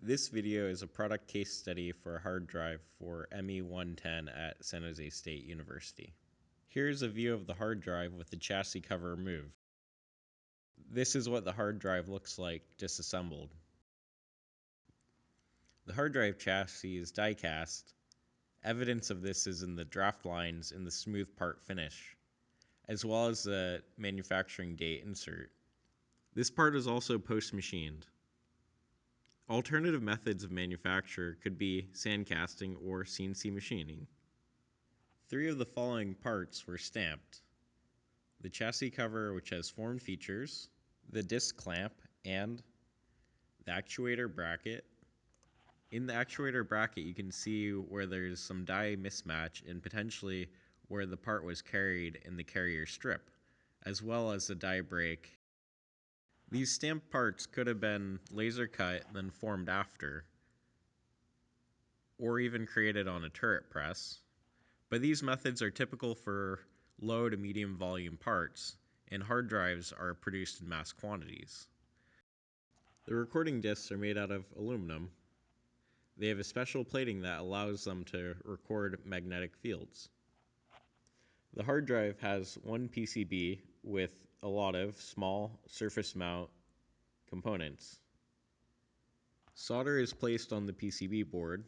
This video is a product case study for a hard drive for ME110 at San Jose State University. Here's a view of the hard drive with the chassis cover removed. This is what the hard drive looks like disassembled. The hard drive chassis is die cast. Evidence of this is in the draft lines in the smooth part finish, as well as the manufacturing date insert. This part is also post-machined. Alternative methods of manufacture could be sand casting or CNC machining. 3 of the following parts were stamped: the chassis cover, which has formed features, the disc clamp, and the actuator bracket. In the actuator bracket, you can see where there's some die mismatch and potentially where the part was carried in the carrier strip, as well as the die break. These stamped parts could have been laser cut then formed after, or even created on a turret press. But these methods are typical for low to medium volume parts, and hard drives are produced in mass quantities. The recording discs are made out of aluminum. They have a special plating that allows them to record magnetic fields. The hard drive has one PCB with a lot of small surface mount components. Solder is placed on the PCB board.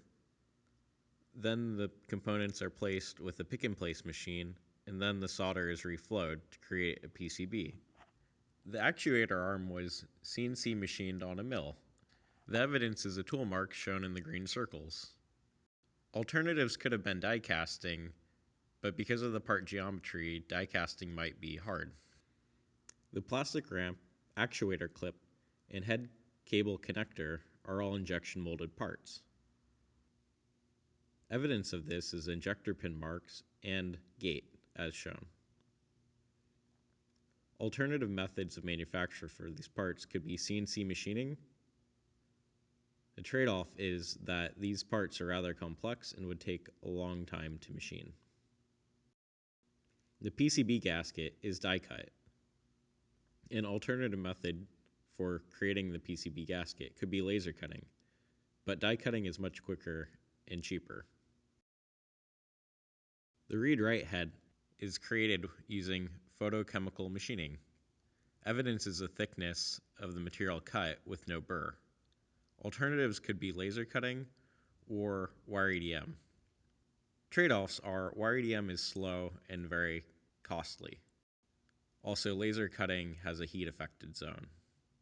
Then the components are placed with a pick-and-place machine, and then the solder is reflowed to create a PCB. The actuator arm was CNC machined on a mill. The evidence is a tool mark shown in the green circles. Alternatives could have been die casting, but because of the part geometry, die casting might be hard. The plastic ramp, actuator clip, and head cable connector are all injection molded parts. Evidence of this is injector pin marks and gate, as shown. Alternative methods of manufacture for these parts could be CNC machining. The trade-off is that these parts are rather complex and would take a long time to machine. The PCB gasket is die cut. An alternative method for creating the PCB gasket could be laser cutting, but die cutting is much quicker and cheaper. The read-write head is created using photochemical machining. Evidence is the thickness of the material cut with no burr. Alternatives could be laser cutting or wire EDM. Trade-offs are wire EDM is slow and very costly. Also, laser cutting has a heat affected zone.